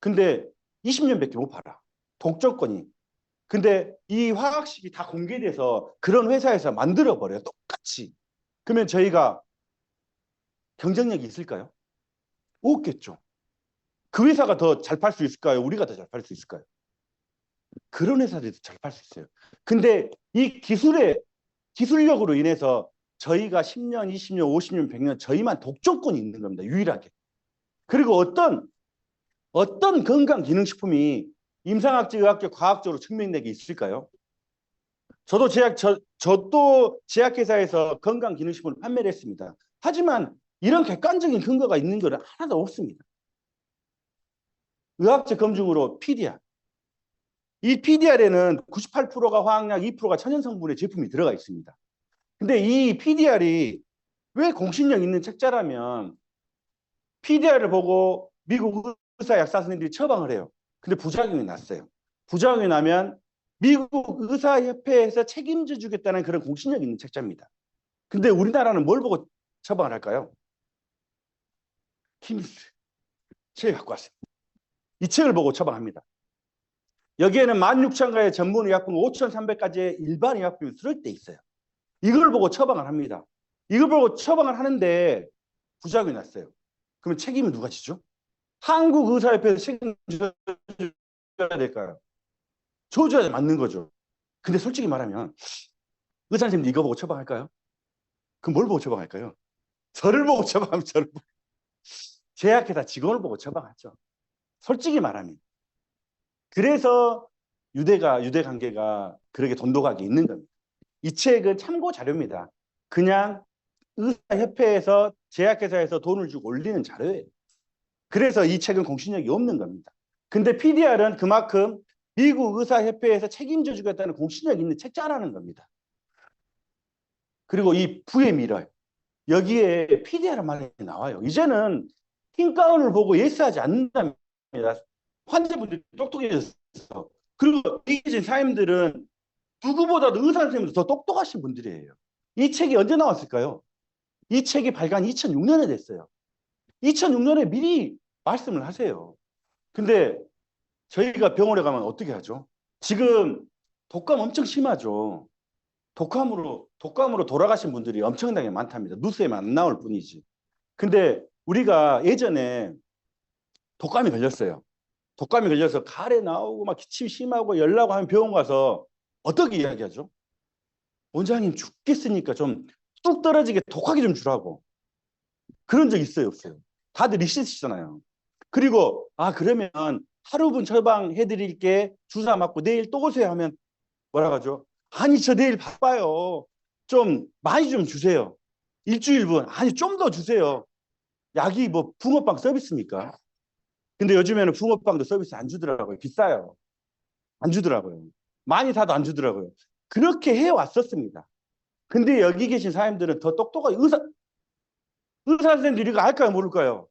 근데 20년밖에 못 팔아. 독점권이. 근데 이 화학식이 다 공개돼서 그런 회사에서 만들어버려요. 똑같이. 그러면 저희가 경쟁력이 있을까요? 없겠죠. 그 회사가 더 잘 팔 수 있을까요? 우리가 더 잘 팔 수 있을까요? 그런 회사들이 더 잘 팔 수 있어요. 근데 이 기술력으로 인해서 저희가 10년, 20년, 50년, 100년 저희만 독점권이 있는 겁니다. 유일하게. 그리고 어떤 건강기능식품이 임상학적, 의학적, 과학적으로 증명된 게 있을까요? 저도 제약회사에서 건강기능식품을 판매를 했습니다. 하지만 이런 객관적인 근거가 있는 것은 하나도 없습니다. 의학적 검증으로 PDR. 이 PDR에는 98%가 화학약, 2%가 천연성분의 제품이 들어가 있습니다. 근데 이 PDR이 왜 공신력 있는 책자라면 PDR을 보고 미국 의사 약사 선생님들이 처방을 해요. 근데 부작용이 났어요. 부작용이 나면 미국 의사협회에서 책임져 주겠다는 그런 공신력 있는 책자입니다. 근데 우리나라는 뭘 보고 처방을 할까요? 키미스 책 갖고 왔어요. 이 책을 보고 처방합니다. 여기에는 16,000가의 전문 의약품 5,300가지의 일반 의약품이 들어있대 있어요. 이걸 보고 처방을 합니다. 이걸 보고 처방을 하는데 부작용이 났어요. 그러면 책임은 누가 지죠? 한국의사협회에서 책임져야 될까요? 줘줘야 맞는 거죠. 근데 솔직히 말하면 의사 선생님들 이거 보고 처방할까요? 그럼 뭘 보고 처방할까요? 저를 보고 처방하면 저를 보고. 제약회사 직원을 보고 처방하죠. 솔직히 말하면. 그래서 유대 관계가 그렇게 돈독하게 있는 겁니다. 이 책은 참고 자료입니다. 그냥 의사협회에서 제약회사에서 돈을 주고 올리는 자료예요. 그래서 이 책은 공신력이 없는 겁니다. 근데 PDR은 그만큼 미국 의사협회에서 책임져 주겠다는 공신력 있는 책자라는 겁니다. 그리고 이 부의 미럴 여기에 PDR은 말이 나와요. 이제는 흰 가운을 보고 예스하지 않는답니다. 환자분들이 똑똑해졌어. 그리고 이제 사람들은 누구보다도 의사 선생님도 더 똑똑하신 분들이에요. 이 책이 언제 나왔을까요? 이 책이 발간 2006년에 됐어요. 2006년에 미리 말씀을 하세요. 근데 저희가 병원에 가면 어떻게 하죠? 지금 독감 엄청 심하죠. 독감으로 돌아가신 분들이 엄청나게 많답니다. 뉴스에만 안 나올 뿐이지. 근데 우리가 예전에 독감이 걸렸어요. 독감이 걸려서 가래 나오고 막 기침 심하고 열나고 하면 병원 가서 어떻게 이야기하죠? 원장님 죽겠으니까 좀 뚝 떨어지게 독하게 좀 주라고. 그런 적 있어요, 없어요? 다들 리셋이잖아요. 그리고 그러면 하루분 처방해드릴게 주사 맞고 내일 또 오세요 하면 뭐라 하죠? 아니 저 내일 바빠요. 좀 많이 좀 주세요. 일주일분. 아니 좀 더 주세요. 약이 뭐 붕어빵 서비스입니까? 근데 요즘에는 붕어빵도 서비스 안 주더라고요. 비싸요. 안 주더라고요. 많이 사도 안 주더라고요. 그렇게 해왔었습니다. 근데 여기 계신 사람들은 더 똑똑하게 의사 선생님들이 이거 알까요? 모를까요?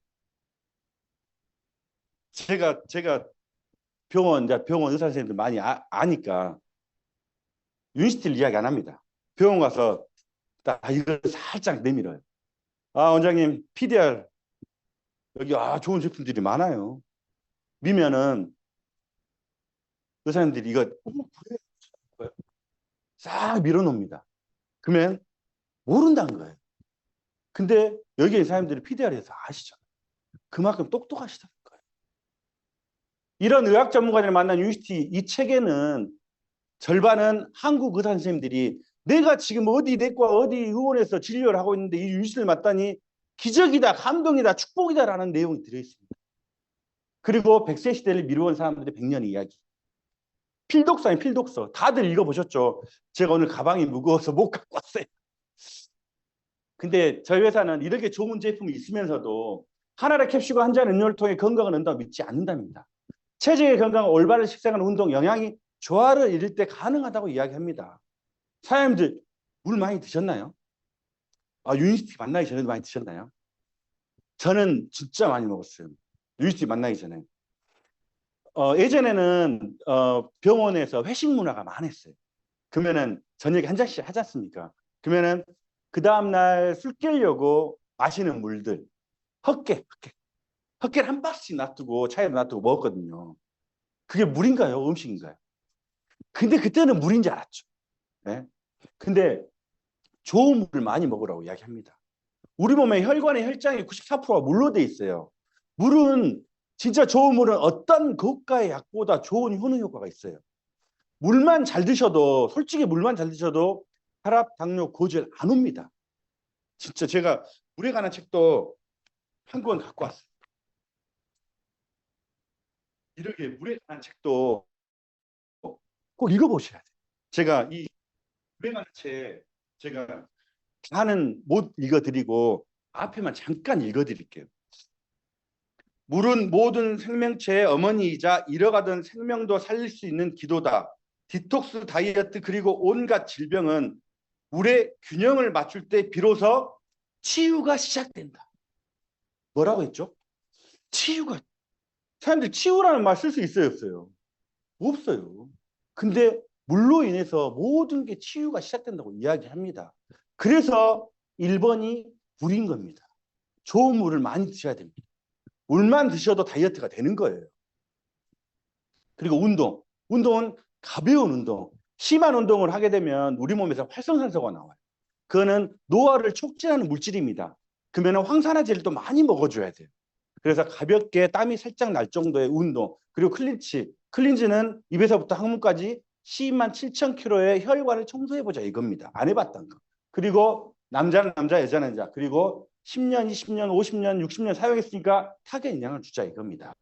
제가 병원 의사 선생님들 많이 아니까 유니스티를 이야기 안 합니다. 병원 가서 딱 이걸 살짝 내밀어요. 원장님 PDR 여기 좋은 제품들이 많아요. 미면은 의사님들이 이거 그래? 싹 밀어놓습니다. 그러면 모른다는 거예요. 근데 여기에 사람들이 PDR에서 아시죠? 그만큼 똑똑하시다는 거예요. 이런 의학 전문가들을 만난 유니스티 이 책에는 절반은 한국 의사 선생님들이 내가 지금 어디 내과 어디 의원에서 진료를 하고 있는데 이 유니스티를 맞다니 기적이다, 감동이다, 축복이다라는 내용이 들어있습니다. 그리고 100세 시대를 미루어 온 사람들의 100년 이야기. 필독서인 필독서. 다들 읽어보셨죠? 제가 오늘 가방이 무거워서 못 갖고 왔어요. 근데 저희 회사는 이렇게 좋은 제품이 있으면서도 하나의 캡슐과 한 잔 음료를 통해 건강을 얻는다고 믿지 않는답니다. 체질의 건강과 올바른 식생활, 운동, 영양이 조화를 이룰 때 가능하다고 이야기합니다. 사장님들 물 많이 드셨나요? 유니스티 만나기 전에도 많이 드셨나요? 저는 진짜 많이 먹었어요. 유니스티 만나기 전에. 예전에는 병원에서 회식 문화가 많았어요. 그러면은 저녁에 한 잔씩 하지 않습니까? 그러면은 그 다음날 술 깨려고 마시는 물들 헛개 헛개를 한 박스씩 놔두고 차에 놔두고 먹었거든요. 그게 물인가요? 음식인가요? 근데 그때는 물인 줄 알았죠. 네? 근데 좋은 물을 많이 먹으라고 이야기합니다. 우리 몸의 혈관의 혈장이 94%가 물로 돼 있어요. 물은 진짜 좋은 물은 어떤 고가의 약보다 좋은 효능 효과가 있어요. 물만 잘 드셔도 솔직히 물만 잘 드셔도 혈압, 당뇨, 고지혈 안 옵니다. 진짜 제가 물에 관한 책도 한 권 갖고 왔어요. 이렇게 물에 관한 책도 꼭 읽어보셔야 돼요. 제가 이 물에 관한 책 제가 다는 못 읽어드리고 앞에만 잠깐 읽어드릴게요. 물은 모든 생명체의 어머니이자 잃어가던 생명도 살릴 수 있는 기도다. 디톡스 다이어트 그리고 온갖 질병은 물의 균형을 맞출 때 비로소 치유가 시작된다. 뭐라고 했죠? 치유가. 사람들이 치유라는 말 쓸 수 있어요, 없어요? 없어요. 근데 물로 인해서 모든 게 치유가 시작된다고 이야기합니다. 그래서 1번이 물인 겁니다. 좋은 물을 많이 드셔야 됩니다. 물만 드셔도 다이어트가 되는 거예요. 그리고 운동. 운동은 가벼운 운동. 심한 운동을 하게 되면 우리 몸에서 활성산소가 나와요. 그거는 노화를 촉진하는 물질입니다. 그러면 황산화제를 또 많이 먹어줘야 돼요. 그래서 가볍게 땀이 살짝 날 정도의 운동. 그리고 클린치. 클린즈는 입에서부터 항문까지 12만 7천 킬로의 혈관을 청소해보자 이겁니다. 안 해봤던 거. 그리고 남자는 남자, 여자는 여자. 그리고 10년, 20년, 50년, 60년 사용했으니까 타겟 영향을 주자 이겁니다.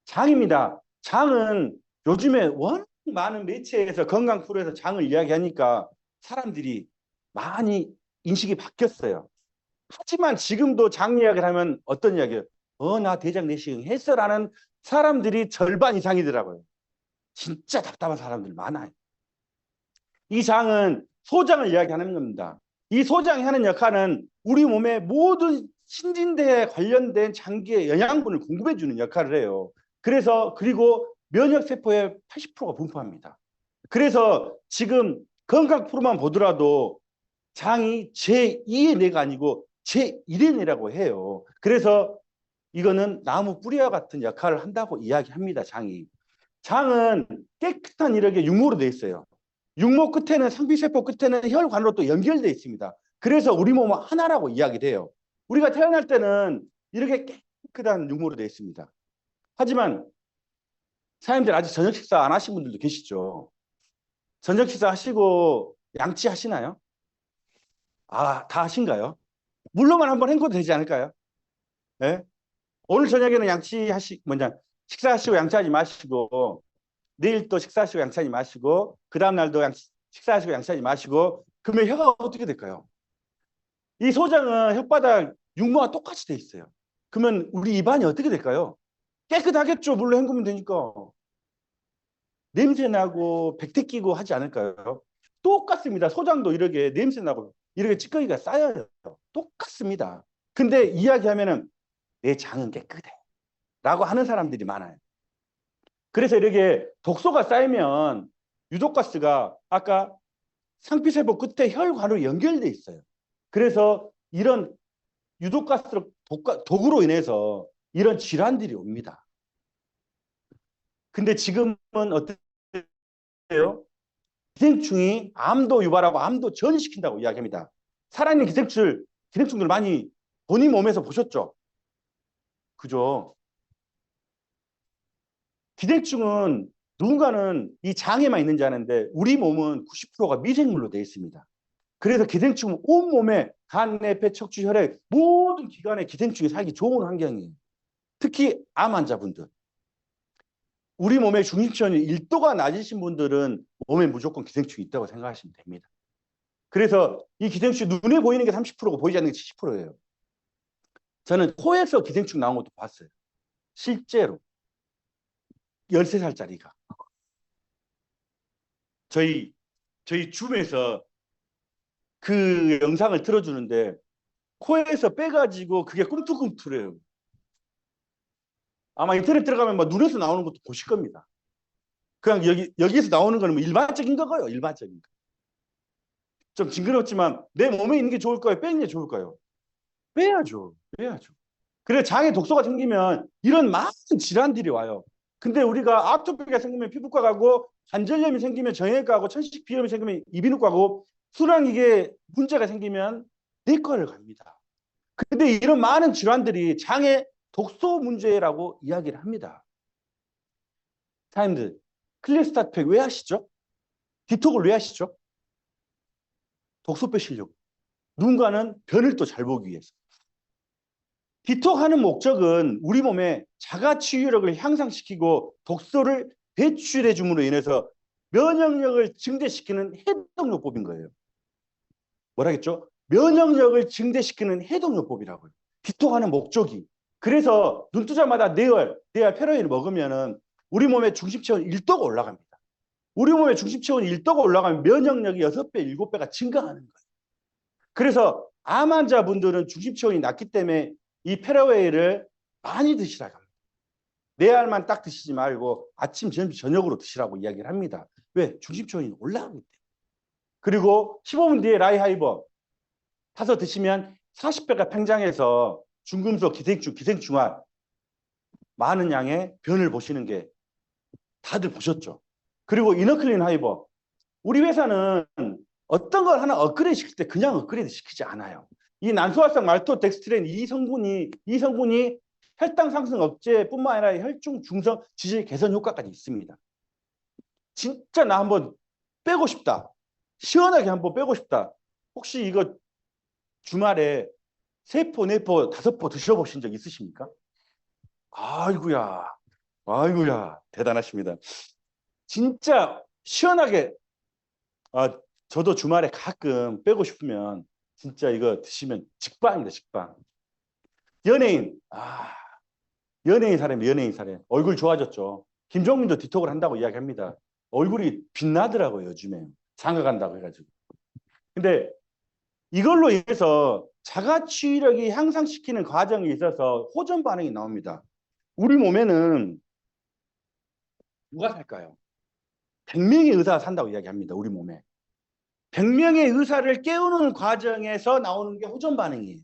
장입니다. 장은 요즘에 워낙 많은 매체에서 건강 프로에서 장을 이야기하니까 사람들이 많이 인식이 바뀌었어요. 하지만 지금도 장 이야기를 하면 어떤 이야기예요? 나 대장 내시경 했어라는 사람들이 절반 이상이더라고요. 진짜 답답한 사람들 많아요. 이 장은 소장을 이야기하는 겁니다. 이 소장이 하는 역할은 우리 몸의 모든 신진대에 관련된 장기의 영양분을 공급해 주는 역할을 해요. 그래서 그리고 면역세포의 80%가 분포합니다. 그래서 지금 건강 프로만 보더라도 장이 제2의 뇌가 아니고 제1의 뇌라고 해요. 그래서 이거는 나무 뿌리와 같은 역할을 한다고 이야기합니다. 장이. 장은 깨끗한 이렇게 육모로 되어 있어요. 육모 끝에는 상피세포 끝에는 혈관으로 또 연결되어 있습니다. 그래서 우리 몸은 하나라고 이야기를 해요. 우리가 태어날 때는 이렇게 깨끗한 육모로 되어 있습니다. 하지만 사람들 아직 저녁 식사 안 하신 분들도 계시죠. 저녁 식사 하시고 양치하시나요? 다 하신가요? 물로만 한번 헹궈도 되지 않을까요? 네? 오늘 저녁에는 식사하시고 양치하지 마시고 내일 또 식사하시고 양치하지 마시고 그 다음 날도 식사하시고 양치하지 마시고 그러면 혀가 어떻게 될까요? 이 소장은 혓바닥 육모와 똑같이 돼 있어요. 그러면 우리 입안이 어떻게 될까요? 깨끗하겠죠. 물로 헹구면 되니까. 냄새나고 백태 끼고 하지 않을까요? 똑같습니다. 소장도 이렇게 냄새나고 이렇게 찌꺼기가 쌓여요. 똑같습니다. 근데 이야기하면은 내 장은 깨끗해 라고 하는 사람들이 많아요. 그래서 이렇게 독소가 쌓이면 유독가스가 아까 상피세포 끝에 혈관으로 연결돼 있어요. 그래서 이런 유독가스로 독으로 인해서 이런 질환들이 옵니다. 근데 지금은 어때요? 기생충이 암도 유발하고 암도 전이시킨다고 이야기합니다. 살아있는 기생충들 많이 본인 몸에서 보셨죠? 그죠? 기생충은 누군가는 이 장에만 있는지 아는데 우리 몸은 90%가 미생물로 되어 있습니다. 그래서 기생충은 온몸에 간, 내, 폐, 척추, 혈액 모든 기관에 기생충이 살기 좋은 환경이에요. 특히 암 환자분들. 우리 몸의 중심치원이 1도가 낮으신 분들은 몸에 무조건 기생충이 있다고 생각하시면 됩니다. 그래서 이 기생충이 눈에 보이는 게 30%고 보이지 않는 게 70%예요. 저는 코에서 기생충 나온 것도 봤어요. 실제로. 13살짜리가. 저희 줌에서 그 영상을 틀어주는데 코에서 빼가지고 그게 꿈틀꿈틀해요. 아마 인터넷 들어가면 막 눈에서 나오는 것도 보실 겁니다. 그냥 여기에서 나오는 거는 뭐 일반적인 거고요. 일반적인 거. 좀 징그럽지만 내 몸에 있는 게 좋을까요? 빼는 게 좋을까요? 빼야죠. 빼야죠. 그래 장에 독소가 생기면 이런 많은 질환들이 와요. 근데 우리가 아토피가 생기면 피부과 가고 관절염이 생기면 정형외과 가고 천식 비염이 생기면 이비인후과 가고 수랑 이게 문제가 생기면 내과를 갑니다. 근데 이런 많은 질환들이 장의 독소 문제라고 이야기를 합니다. 사장님들 클리스타트팩 왜 하시죠? 디톡을 왜 하시죠? 독소 빼시려고. 누군가는 변을 또 잘 보기 위해서. 디톡하는 목적은 우리 몸에 자가 치유력을 향상시키고 독소를 배출해 줌으로 인해서 면역력을 증대시키는 해독요법인 거예요. 뭐라겠죠? 면역력을 증대시키는 해독요법이라고요. 디톡하는 목적이. 그래서 눈 뜨자마자 네알 페로이를 먹으면은 우리 몸의 중심체온 1도가 올라갑니다. 우리 몸의 중심체온이 1도가 올라가면 면역력이 6배, 7배가 증가하는 거예요. 그래서 암 환자분들은 중심체온이 낮기 때문에 이 페라웨이를 많이 드시라고 합니다. 4알만 딱 드시지 말고 아침, 점심, 저녁으로 드시라고 이야기를 합니다. 왜? 중심체온이 올라가기 때문에. 그리고 15분 뒤에 라이하이버 타서 드시면 40배가 팽장해서 중금속, 기생충, 기생충화 많은 양의 변을 보시는 게 다들 보셨죠. 그리고 이너클린 하이버. 우리 회사는 어떤 걸 하나 업그레이드 시킬 때 그냥 업그레이드 시키지 않아요. 이 난소화성 말토덱스트린 이 성분이 혈당 상승 억제뿐만 아니라 혈중 중성 지질 개선 효과까지 있습니다. 진짜 나 한번 빼고 싶다. 시원하게 한번 빼고 싶다. 혹시 이거 주말에 3포, 4포, 5포 드셔보신 적 있으십니까? 아이고야, 아이고야, 대단하십니다. 진짜 시원하게, 저도 주말에 가끔 빼고 싶으면 진짜 이거 드시면 직방입니다, 직방. 연예인, 연예인 사람, 연예인 사람. 얼굴 좋아졌죠. 김종민도 디톡을 한다고 이야기합니다. 얼굴이 빛나더라고요, 요즘에. 장가 간다고 해가지고. 근데 이걸로 인해서 자가치유력이 향상시키는 과정에 있어서 호전 반응이 나옵니다. 우리 몸에는 누가 살까요? 100명의 의사가 산다고 이야기합니다, 우리 몸에. 100명의 의사를 깨우는 과정에서 나오는 게 호전 반응이에요.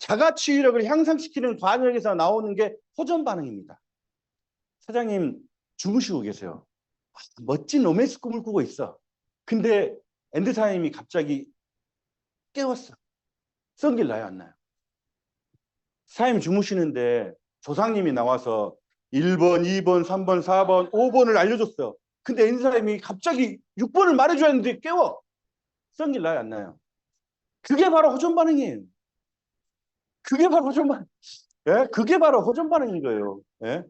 자가치유력을 향상시키는 과정에서 나오는 게 호전 반응입니다. 사장님 주무시고 계세요. 멋진 로맨스 꿈을 꾸고 있어. 근데 엔드 사장님이 갑자기 깨웠어. 성길 나요, 안 나요? 사장님 주무시는데 조상님이 나와서 1번, 2번, 3번, 4번, 5번을 알려줬어요. 근데 엔드 사장님이 갑자기 6번을 말해줘야 하는데 깨워. 성길 나요, 안 나요? 그게 바로 호전 반응이에요. 그게 바로 호전 반응. 예? 그게 바로 호전 반응인 거예요. 예?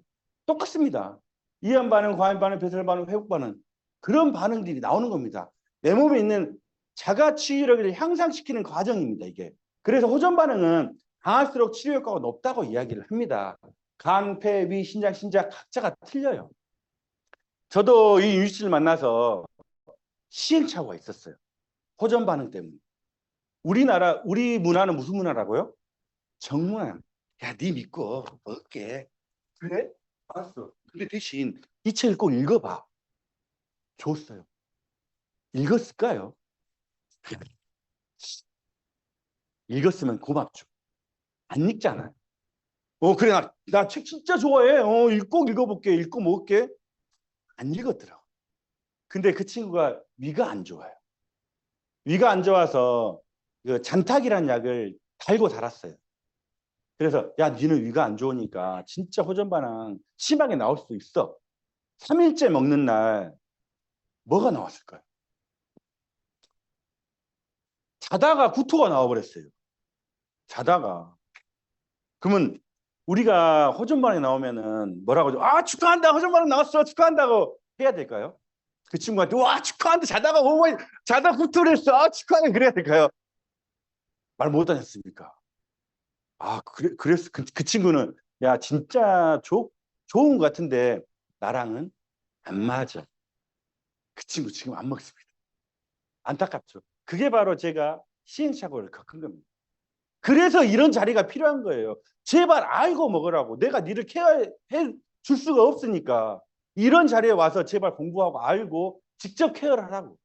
똑같습니다. 이한 반응, 과한 반응, 배설 반응, 회복 반응. 그런 반응들이 나오는 겁니다. 내 몸에 있는 자가 치유력을 향상시키는 과정입니다, 이게. 그래서 호전 반응은 강할수록 치료 효과가 높다고 이야기를 합니다. 간, 폐, 위, 신장, 신장 각자가 틀려요. 저도 이 윤 씨를 만나서 시행착오가 있었어요. 호전 반응 때문에. 우리 문화는 무슨 문화라고요? 정문화. 야, 네 믿고 먹을게. 그래? 알았어. 근데 대신 이 책을 꼭 읽어봐. 줬어요. 읽었을까요? 읽었으면 고맙죠. 안 읽잖아요. 그래, 나 책 진짜 좋아해. 꼭 읽어볼게. 읽고 먹을게. 안 읽었더라고. 근데 그 친구가 위가 안 좋아요. 위가 안 좋아서 그 잔탁이라는 약을 달고 달았어요. 그래서 야, 니는 위가 안 좋으니까 진짜 호전 반응 심하게 나올 수도 있어. 3일째 먹는 날 뭐가 나왔을까요? 자다가 구토가 나와버렸어요. 자다가. 그러면 우리가 호전 반응이 나오면은 뭐라고 하죠? 축하한다. 호전 반응 나왔어. 축하한다고 해야 될까요? 그 친구한테 와 축하한다. 자다가 자다 구토를 했어. 축하해. 그래야 될까요? 말 못 하셨습니까? 그랬어. 그 친구는 야 진짜 좋은 것 같은데 나랑은 안 맞아. 그 친구 지금 안 먹습니다. 안타깝죠. 그게 바로 제가 시행착오를 겪은 겁니다. 그래서 이런 자리가 필요한 거예요. 제발 알고 먹으라고. 내가 니를 케어해 줄 수가 없으니까 이런 자리에 와서 제발 공부하고 알고 직접 케어를 하라고.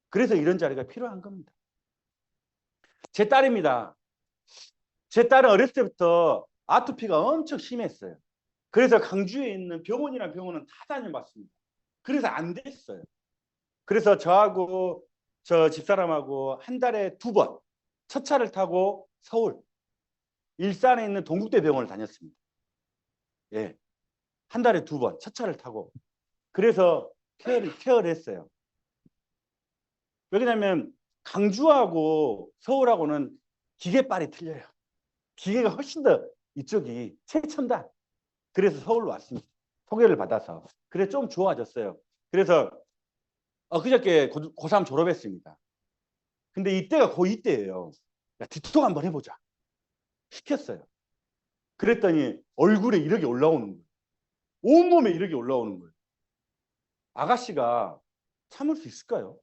그래서 이런 자리가 필요한 겁니다. 제 딸입니다. 제 딸은 어렸을 때부터 아토피가 엄청 심했어요. 그래서 강주에 있는 병원이나 병원은 다 다녀봤습니다. 그래서 안 됐어요. 그래서 저하고 저 집사람하고 한 달에 2번 첫 차를 타고 서울, 일산에 있는 동국대 병원을 다녔습니다. 예, 한 달에 2번 첫 차를 타고. 그래서 케어를 했어요. 왜냐하면 강주하고 서울하고는 기계빨이 틀려요. 기계가 훨씬 더 이쪽이 최첨단. 그래서 서울로 왔습니다. 소개를 받아서. 그래 좀 좋아졌어요. 그래서 그저께 고3 졸업했습니다. 근데 이때가 고2 때예요. 야, 디톡 한번 해보자. 시켰어요. 그랬더니 얼굴에 이렇게 올라오는 거예요. 온몸에 이렇게 올라오는 거예요. 아가씨가 참을 수 있을까요?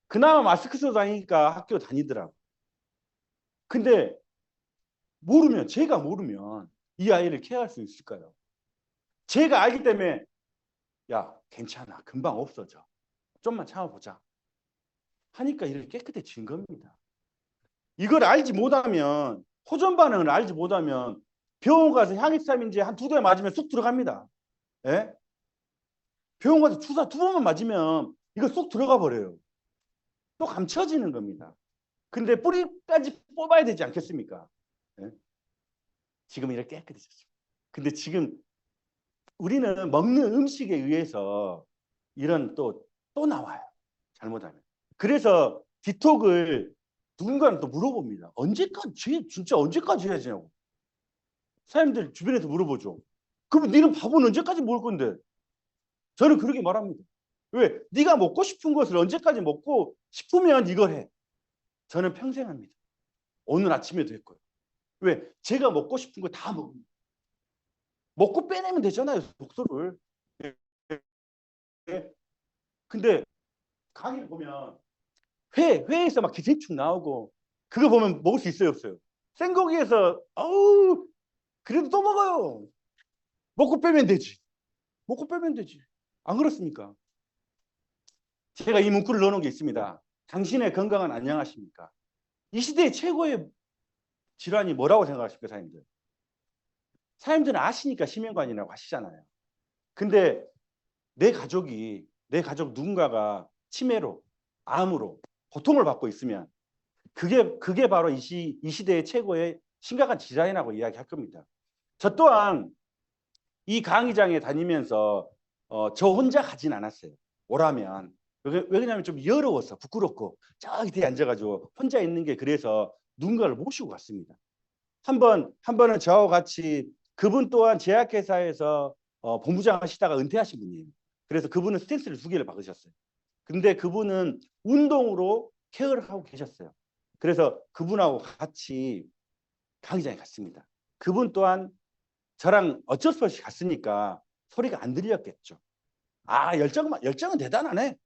그나마 마스크 쓰고 다니니까 학교 다니더라고. 근데 제가 모르면 이 아이를 케어할 수 있을까요? 제가 알기 때문에 야, 괜찮아. 금방 없어져. 좀만 참아보자. 하니까 이렇게 깨끗해진 겁니다. 이걸 알지 못하면, 호전 반응을 알지 못하면 병원 가서 향익삼인제 한 2대 맞으면 쏙 들어갑니다. 예? 병원 가서 주사 2번만 맞으면 이거 쏙 들어가 버려요. 또 감춰지는 겁니다. 근데 뿌리까지 뽑아야 되지 않겠습니까? 예? 지금 이렇게 깨끗해졌습니다. 근데 지금 우리는 먹는 음식에 의해서 이런 또 나와요. 잘못하면. 그래서 디톡을 누군가는 또 물어봅니다. 언제까지, 진짜 언제까지 해야 되냐고. 사람들 주변에서 물어보죠. 그럼 너는 밥은 언제까지 먹을 건데? 저는 그렇게 말합니다. 왜? 네가 먹고 싶은 것을 언제까지 먹고 싶으면 이걸 해. 저는 평생 합니다. 오늘 아침에도 했고요. 왜? 제가 먹고 싶은 거 다 먹습니다. 먹고 빼내면 되잖아요, 독소를. 근데 강의 보면 회에서 막 기생충 나오고 그거 보면 먹을 수 있어요, 없어요? 생고기에서 어우 그래도 또 먹어요. 먹고 빼면 되지. 먹고 빼면 되지. 안 그렇습니까? 제가 이 문구를 넣어놓은 게 있습니다. 당신의 건강은 안녕하십니까? 이 시대의 최고의 질환이 뭐라고 생각하십니까, 사장님들? 사장님들은 아시니까 심혈관이라고 하시잖아요. 근데 내 가족 누군가가 치매로, 암으로 고통을 받고 있으면 그게 바로 이 시대의 최고의 심각한 질환이라고 이야기할 겁니다. 저 또한 이 강의장에 다니면서 저 혼자 가진 않았어요. 오라면. 왜냐하면 좀 여러워서 부끄럽고 저기 뒤에 앉아가지고 혼자 있는 게 그래서 누군가를 모시고 갔습니다. 한 번은 저와 같이 그분 또한 제약회사에서 본부장 하시다가 은퇴하신 분이에요. 그래서 그분은 스탠스를 2개를 받으셨어요. 근데 그분은 운동으로 케어를 하고 계셨어요. 그래서 그분하고 같이 강의장에 갔습니다. 그분 또한 저랑 어쩔 수 없이 갔으니까 소리가 안 들렸겠죠. 아, 열정은 대단하네.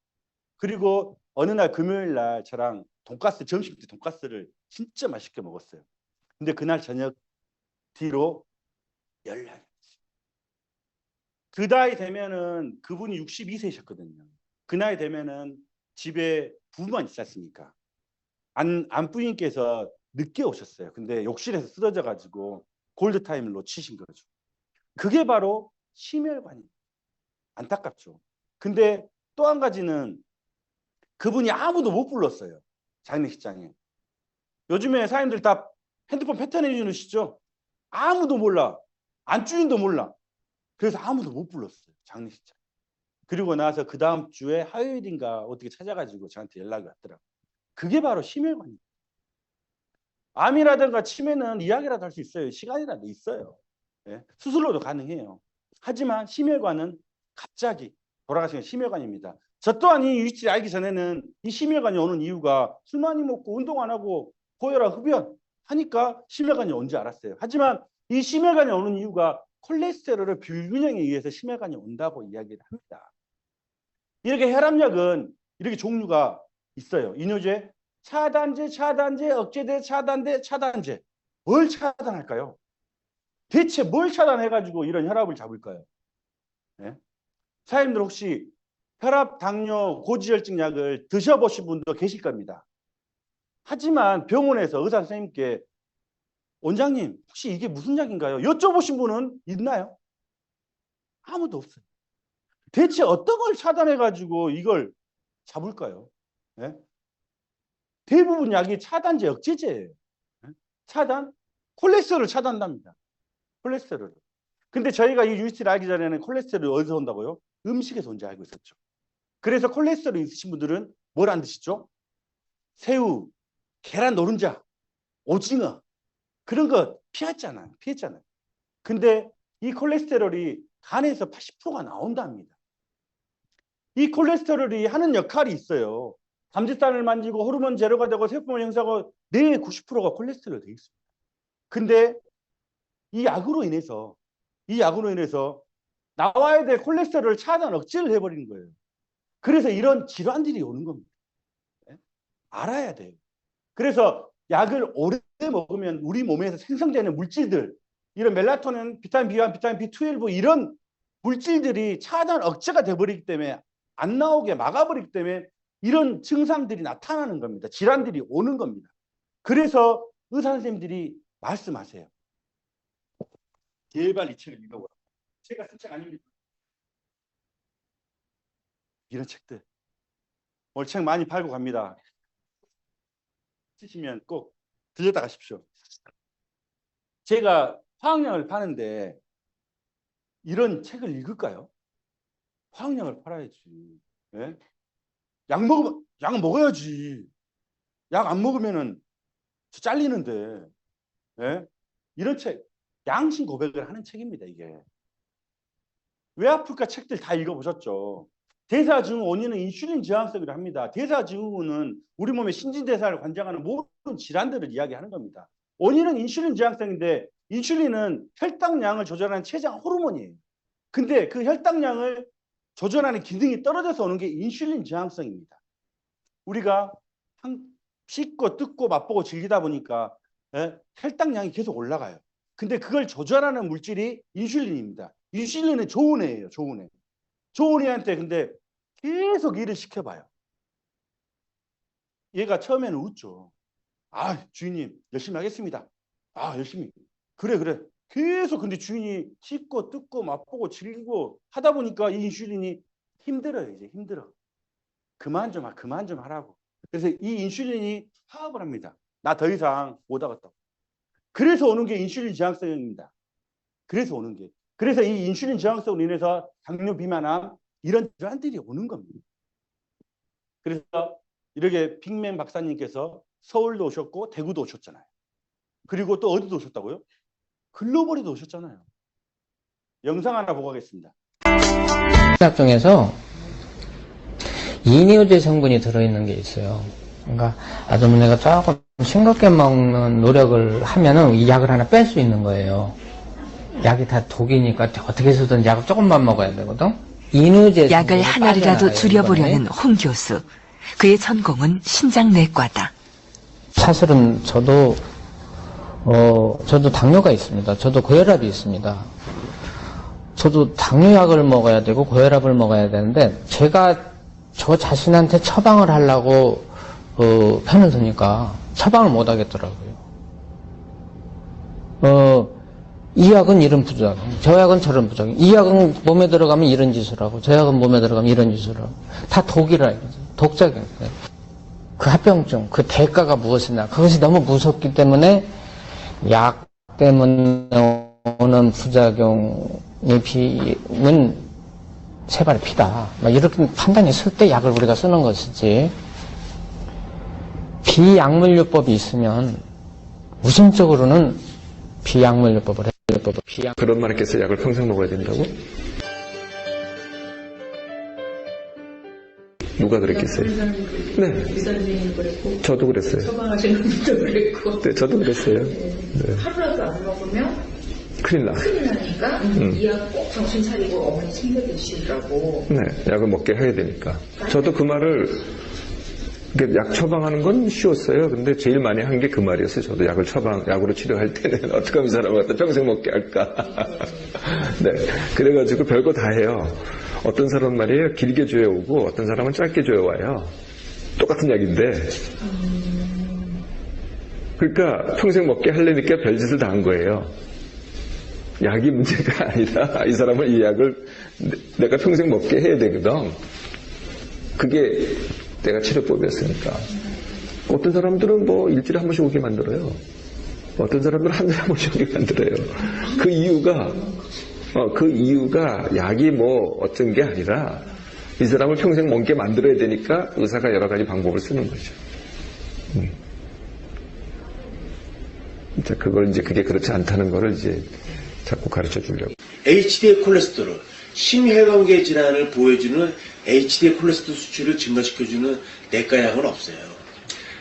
그리고 어느 날 금요일 날 저랑 점심 때 돈가스를 진짜 맛있게 먹었어요. 근데 그날 저녁 뒤로 연락이 왔어요. 그 나이 되면은 그분이 62세셨거든요. 그 나이 되면은 집에 부부만 있었으니까 안부인께서 늦게 오셨어요. 근데 욕실에서 쓰러져 가지고 골드타임을 놓치신 거죠. 그게 바로 심혈관입니다. 안타깝죠. 근데 또 한 가지는 그분이 아무도 못 불렀어요. 장례식장에. 요즘에 사람들 다 핸드폰 패턴 해주시죠. 아무도 몰라. 안주인도 몰라. 그래서 아무도 못 불렀어요. 장례식장. 그리고 나서 그 다음 주에 화요일인가 어떻게 찾아가지고 저한테 연락이 왔더라고요. 그게 바로 심혈관입니다. 암이라든가 치매는 이야기라도 할 수 있어요. 시간이라도 있어요. 예? 수술로도 가능해요. 하지만 심혈관은 갑자기 돌아가시는 심혈관입니다. 저 또한 이 위치를 알기 전에는 이 심혈관이 오는 이유가 술 많이 먹고 운동 안 하고 고혈압, 흡연 하니까 심혈관이 온지 알았어요. 하지만 이 심혈관이 오는 이유가 콜레스테롤의 불균형에 의해서 심혈관이 온다고 이야기를 합니다. 이렇게 혈압약은 이렇게 종류가 있어요. 이뇨제, 차단제, 억제제, 차단제. 뭘 차단할까요? 대체 뭘 차단해가지고 이런 혈압을 잡을까요? 네? 사장님들 혹시 혈압, 당뇨, 고지혈증 약을 드셔보신 분도 계실 겁니다. 하지만 병원에서 의사 선생님께 원장님, 혹시 이게 무슨 약인가요? 여쭤보신 분은 있나요? 아무도 없어요. 대체 어떤 걸 차단해가지고 이걸 잡을까요? 네? 대부분 약이 차단제, 억제제예요. 네? 차단? 콜레스테롤을 차단합니다. 콜레스테롤. 근데 저희가 이 유니스티를 알기 전에는 콜레스테롤이 어디서 온다고요? 음식에서 온지 알고 있었죠. 그래서 콜레스테롤 있으신 분들은 뭘 안 드시죠? 새우, 계란 노른자, 오징어 그런 거 피했잖아요. 근데 이 콜레스테롤이 간에서 80%가 나온답니다. 이 콜레스테롤이 하는 역할이 있어요. 삼지산을 만지고 호르몬 제로가 되고 세포를 형성하고 뇌의 90%가 콜레스테롤이 되어 있습니다. 근데 이 약으로 인해서 나와야 될 콜레스테롤을 차단 억제를 해버리는 거예요. 그래서 이런 질환들이 오는 겁니다. 알아야 돼요. 그래서 약을 오래 먹으면 우리 몸에서 생성되는 물질들, 이런 멜라토닌, 비타민 B1, 비타민 B12 이런 물질들이 차단 억제가 돼버리기 때문에 안 나오게 막아버리기 때문에 이런 증상들이 나타나는 겁니다. 질환들이 오는 겁니다. 그래서 의사 선생님들이 말씀하세요. 제발 이 책을 읽어보라. 제가 쓴 책 아닙니까? 이런 책들. 오늘 책 많이 팔고 갑니다. 쓰시면 꼭 들렸다 가십시오. 제가 화학약을 파는데 이런 책을 읽을까요? 화학약을 팔아야지. 예? 약 먹어야지. 약 안 먹으면은 잘리는데. 예? 이런 책, 양심 고백을 하는 책입니다, 이게. 왜 아플까 책들 다 읽어보셨죠? 대사증후 원인은 인슐린 저항성이라 합니다. 대사증후는 우리 몸의 신진대사를 관장하는 모든 질환들을 이야기하는 겁니다. 원인은 인슐린 저항성인데 인슐린은 혈당량을 조절하는 췌장 호르몬이에요. 근데 그 혈당량을 조절하는 기능이 떨어져서 오는 게 인슐린 저항성입니다. 우리가 씹고 뜯고 맛보고 즐기다 보니까 혈당량이 계속 올라가요. 근데 그걸 조절하는 물질이 인슐린입니다. 인슐린은 좋은 애예요. 좋은 애. 좋은 애한테 근데 계속 일을 시켜봐요. 얘가 처음에는 웃죠. 아, 주인님 열심히 하겠습니다. 아, 열심히. 그래. 계속 근데 주인이 씹고 뜯고 맛보고 즐기고 하다 보니까 이 인슐린이 힘들어요. 이제 힘들어. 그만 좀 하라고. 그래서 이 인슐린이 파업을 합니다. 나 더 이상 못 하겠다고. 그래서 오는 게 인슐린 저항성입니다. 그래서 이 인슐린 저항성으로 인해서 당뇨, 비만암 이런 질환들이 오는 겁니다. 그래서 이렇게 빅맨 박사님께서 서울도 오셨고 대구도 오셨잖아요. 그리고 또 어디도 오셨다고요? 글로벌에도 오셨잖아요. 영상 하나 보고 가겠습니다. 약 중에서 이뇨제 성분이 들어있는 게 있어요. 그러니까 아주머니가 조금 싱겁게 먹는 노력을 하면은 이 약을 하나 뺄 수 있는 거예요. 약이 다 독이니까 어떻게 해서든 약을 조금만 먹어야 되거든. 이뇨제 약을 하나라도 줄여보려는 홍 교수. 그의 전공은 신장내과다. 사실은 저도 당뇨가 있습니다. 저도 고혈압이 있습니다. 저도 당뇨약을 먹어야 되고 고혈압을 먹어야 되는데 제가 저 자신한테 처방을 하려고 편을 드니까 처방을 못 하겠더라고요. 이 약은 이런 부작용, 저 약은 저런 부작용, 이 약은 몸에 들어가면 이런 짓을 하고 저 약은 몸에 들어가면 이런 짓을 하고 다 독이라 이거죠. 독작용. 그 합병증, 그 대가가 무엇이냐, 그것이 너무 무섭기 때문에 약 때문에 오는 부작용의 비는 세 발의 피다. 이렇게 판단이 있을 때 약을 우리가 쓰는 것이지. 비약물요법이 있으면 우선적으로는 비약물요법을 해요. 그런 말 했겠어요? 약을 평생 먹어야 된다고? 누가 그랬겠어요? 네. 의사님이 그랬고, 저도 그랬어요. 처방하시는 분도 그랬고. 네, 저도 그랬어요. 네. 하루라도 안 먹으면 큰일 나. 큰일 나니까 이 약 꼭 정신 차리고 어머니 챙겨 드시라고. 네, 약을 먹게 해야 되니까. 저도 그 말을, 약 처방하는 건 쉬웠어요. 근데 제일 많이 한 게 그 말이었어요. 저도 약으로 치료할 때는 어떻게 하면 이 사람을 갖다 평생 먹게 할까. 네. 그래가지고 별거 다 해요. 어떤 사람 말이에요. 길게 줘오고 어떤 사람은 짧게 줘와요. 똑같은 약인데. 그러니까 평생 먹게 하려니까 별짓을 다 한 거예요. 약이 문제가 아니라 이 사람은 이 약을 내가 평생 먹게 해야 되거든. 그게 내가 치료법이었으니까. 어떤 사람들은 뭐 일주일에 한 번씩 오게 만들어요. 어떤 사람들은 한 달에 한 번씩 오게 만들어요. 그 이유가 약이 뭐 어떤 게 아니라 이 사람을 평생 먹게 만들어야 되니까 의사가 여러 가지 방법을 쓰는 거죠. 그걸 이제 그게 그렇지 않다는 거를 이제 자꾸 가르쳐 주려고. HDL 콜레스테롤, 심혈관계 질환을 보여주는 HDL 콜레스테롤 수치를 증가시켜주는 내과약은 없어요.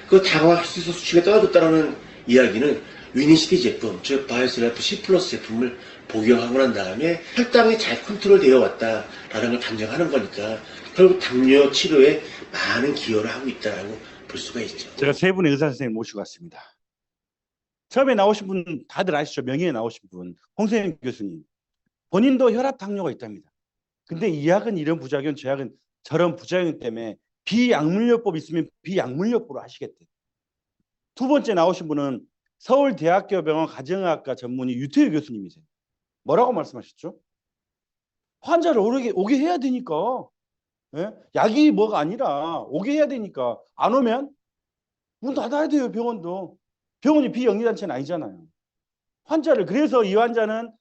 그 다과학수 수치가 떨어졌다는 이야기는 위니시티 제품, 즉 바이오셀프 C 플러스 제품을 복용하고 난 다음에 혈당이 잘 컨트롤되어 왔다라는 걸 단정하는 거니까 결국 당뇨 치료에 많은 기여를 하고 있다라고 볼 수가 있죠. 제가 세 분의 의사 선생님 모시고 왔습니다. 처음에 나오신 분 다들 아시죠? 명예에 나오신 분 홍세현 교수님. 본인도 혈압 당뇨가 있답니다. 근데 이 약은 이런 부작용, 저 약은 저런 부작용 때문에 비약물요법 있으면 비약물요법으로 하시겠대. 두 번째 나오신 분은 서울대학교병원 가정의학과 전문의 유태유 교수님이세요. 뭐라고 말씀하셨죠? 환자를 오게 해야 되니까. 예? 약이 뭐가 아니라 오게 해야 되니까. 안 오면 문 닫아야 돼요, 병원도. 병원이 비영리단체는 아니잖아요. 환자를, 그래서 이 환자는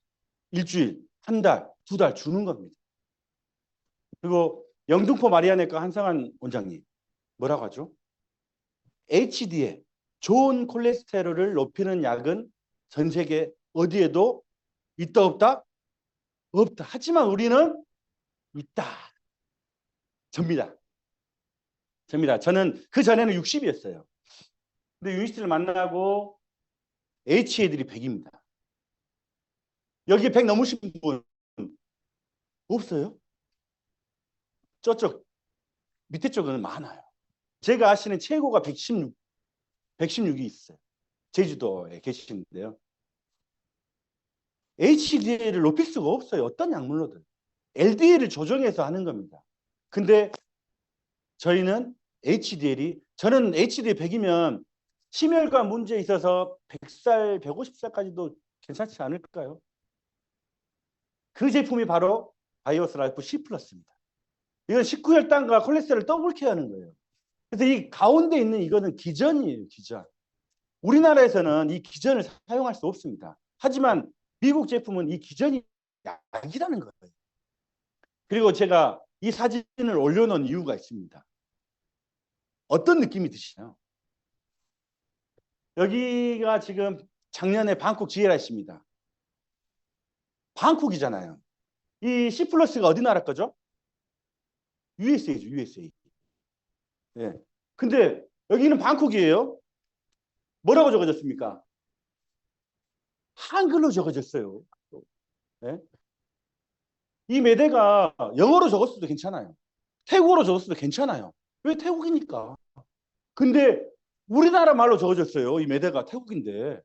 일주일, 한 달, 두 달 주는 겁니다. 그리고 영등포 마리아내과 한상환 원장님 뭐라고 하죠? HDL, 좋은 콜레스테롤을 높이는 약은 전 세계 어디에도 있다 없다? 없다. 하지만 우리는 있다. 접니다. 저는 그 전에는 60이었어요. 근데 유니스트를 만나고 HA들이 100입니다. 여기 100 넘으신 분 없어요? 저쪽 밑에 쪽은 많아요. 제가 아시는 최고가 116이 있어요. 제주도에 계시는데요. HDL을 높일 수가 없어요. 어떤 약물로든. LDL을 조정해서 하는 겁니다. 근데 저는 HDL 100이면 심혈관 문제에 있어서 100살, 150살까지도 괜찮지 않을까요? 그 제품이 바로 바이오스 라이프 C 플러스입니다. 이건 식후혈당과 콜레스테롤을 더블케 하는 거예요. 그래서 이 가운데 있는 이거는 기전이에요, 기전. 우리나라에서는 이 기전을 사용할 수 없습니다. 하지만 미국 제품은 이 기전이 약이라는 거예요. 그리고 제가 이 사진을 올려놓은 이유가 있습니다. 어떤 느낌이 드시나요? 여기가 지금 작년에 방콕 GLIC입니다. 방콕이잖아요. 이 C 플러스가 어디 나라 거죠? USA죠, USA. 예. 근데 여기는 방콕이에요. 뭐라고 적어졌습니까? 한글로 적어졌어요. 예? 이 매대가 영어로 적었어도 괜찮아요. 태국어로 적었어도 괜찮아요. 왜? 태국이니까. 근데 우리나라 말로 적어졌어요. 이 매대가 태국인데.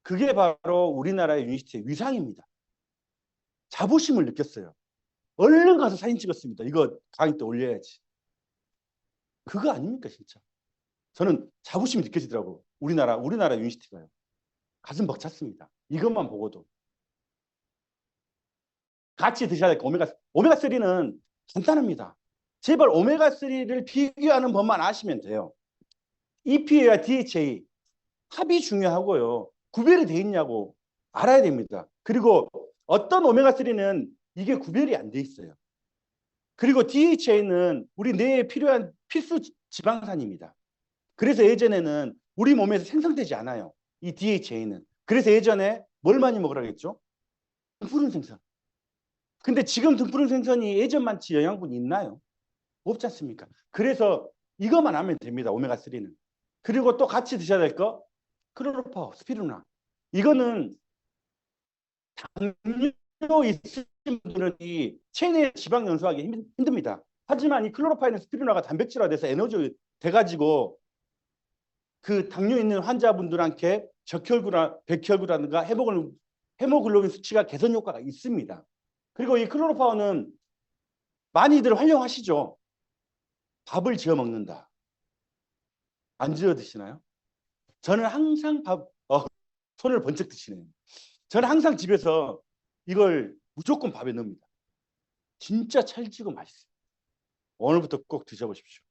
그게 바로 우리나라의 유니시티의 위상입니다. 자부심을 느꼈어요. 얼른 가서 사진 찍었습니다. 이거 강의 때 올려야지. 그거 아닙니까, 진짜? 저는 자부심이 느껴지더라고요. 우리나라 유니시티가요. 가슴 벅찼습니다. 이것만 보고도. 같이 드셔야 될 거 오메가3는 간단합니다. 제발 오메가3를 비교하는 법만 아시면 돼요. EPA와 DHA 합이 중요하고요. 구별이 돼 있냐고 알아야 됩니다. 그리고 어떤 오메가3는 이게 구별이 안 돼 있어요. 그리고 DHA는 우리 뇌에 필요한 필수 지방산입니다. 그래서 예전에는 우리 몸에서 생성되지 않아요. 이 DHA는. 그래서 예전에 뭘 많이 먹으라고 했죠? 등푸른 생선. 근데 지금 등푸른 생선이 예전만치 영양분이 있나요? 없지 않습니까? 그래서 이것만 하면 됩니다. 오메가3는. 그리고 또 같이 드셔야 될 거 클로로파워, 스피루나. 이거는 당뇨 있으신 분들은 이 체내에 지방 연소하기 힘듭니다. 하지만 이 클로로파이는 스피루나가 단백질화 돼서 에너지 돼가지고 그 당뇨 있는 환자분들한테 적혈구나 백혈구라든가 헤모글로빈 수치가 개선 효과가 있습니다. 그리고 이 클로로파워는 많이들 활용하시죠. 밥을 지어 먹는다. 안 지어 드시나요? 저는 항상 손을 번쩍 드시네요. 저는 항상 집에서 이걸 무조건 밥에 넣습니다. 진짜 찰지고 맛있어요. 오늘부터 꼭 드셔보십시오.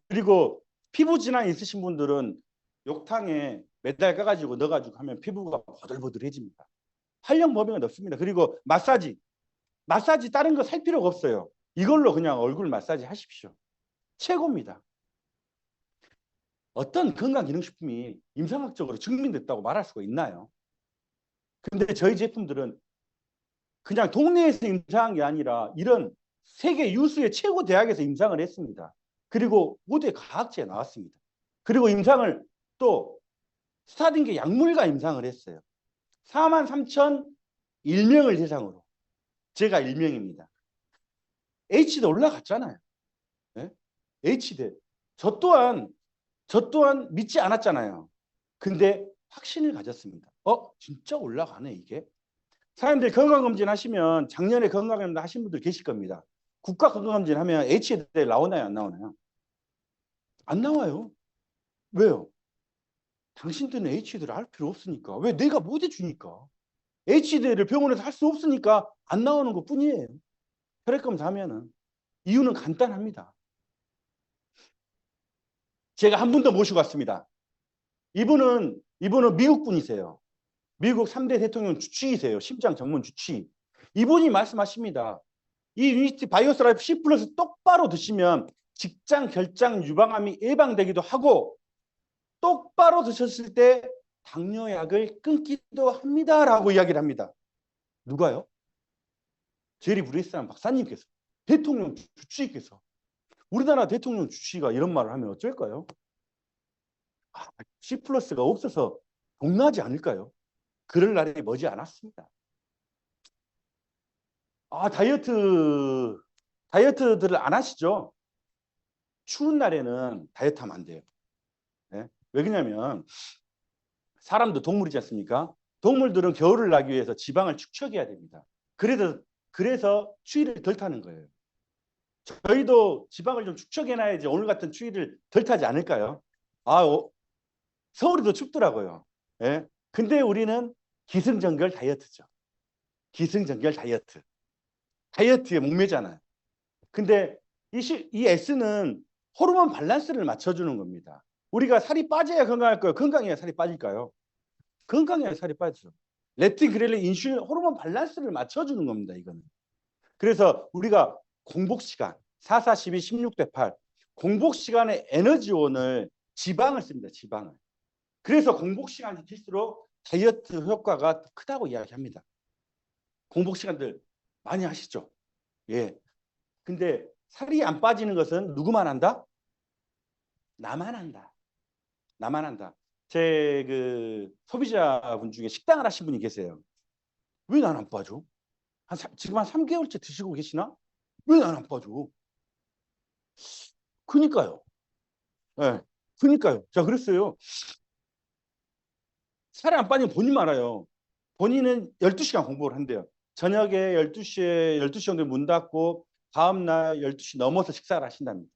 그리고 피부 질환 있으신 분들은 욕탕에 매달 까가지고 넣어가지고 하면 피부가 보들보들해집니다. 활용 범위가 넓습니다. 그리고 마사지 다른 거 살 필요가 없어요. 이걸로 그냥 얼굴 마사지 하십시오. 최고입니다. 어떤 건강기능식품이 임상학적으로 증명됐다고 말할 수가 있나요? 근데 저희 제품들은 그냥 동네에서 임상한 게 아니라 이런 세계 유수의 최고 대학에서 임상을 했습니다. 그리고 모두의 과학지에 나왔습니다. 그리고 임상을 또 스타딩계 약물가 임상을 했어요. 43,001명을 대상으로. 제가 1명입니다. H대 올라갔잖아요. 네? H대. 저 또한 믿지 않았잖아요. 근데 확신을 가졌습니다. 진짜 올라가네 이게. 사람들 건강검진 하시면 작년에 건강검진 하신 분들 계실 겁니다. 국가 건강검진 하면 H대 나오나요 안 나오나요? 안 나와요. 왜요? 당신들은 H대를 할 필요 없으니까. 왜? 내가 못 해주니까. H대를 병원에서 할 수 없으니까 안 나오는 것 뿐이에요. 혈액검사 하면은. 이유는 간단합니다. 제가 한 분 더 모시고 왔습니다. 이분은 미국 분이세요. 미국 3대 대통령 주치의세요. 심장 전문 주치의. 이분이 말씀하십니다. 이 유니티 바이오스 라이프 C 플러스 똑바로 드시면 직장 결장 유방암이 예방되기도 하고 똑바로 드셨을 때 당뇨약을 끊기도 합니다라고 이야기를 합니다. 누가요? 제리 브레이스라는 박사님께서, 대통령 주치의께서. 우리나라 대통령 주치의가 이런 말을 하면 어쩔까요? C 플러스가 없어서 동나지 않을까요? 그럴 날이 머지 않았습니다. 다이어트들을 안 하시죠? 추운 날에는 다이어트 하면 안 돼요. 네? 왜 그러냐면 사람도 동물이지 않습니까? 동물들은 겨울을 나기 위해서 지방을 축적해야 됩니다. 그래서 추위를 덜 타는 거예요. 저희도 지방을 좀 축적해놔야지 오늘 같은 추위를 덜 타지 않을까요? 서울이 더 춥더라고요. 예? 근데 우리는 기승전결 다이어트죠. 기승전결 다이어트. 다이어트에 목매잖아요. 근데 이 S는 호르몬 밸런스를 맞춰주는 겁니다. 우리가 살이 빠져야 건강할 거예요? 건강해야 살이 빠질까요? 건강해야 살이 빠지죠. 렙틴, 그렐린, 인슐린, 호르몬 밸런스를 맞춰주는 겁니다. 이거는. 그래서 우리가 공복시간 4, 4, 12, 16대 8 공복시간에 에너지원을 지방을 씁니다. 지방을. 그래서 공복시간이 길수록 다이어트 효과가 크다고 이야기합니다. 공복시간들 많이 하시죠? 예. 근데 살이 안 빠지는 것은 누구만 한다? 나만 한다. 나만 한다. 제 소비자분 중에 식당을 하신 분이 계세요. 왜 난 안 빠져? 지금 한 3개월째 드시고 계시나? 왜 난 안 빠져? 그니까요. 네, 그니까요. 자, 그랬어요. 살이 안 빠지면 본인 알아요. 본인은 12시간 공부를 한대요. 저녁에 12시 정도에 문 닫고 다음날 12시 넘어서 식사를 하신답니다.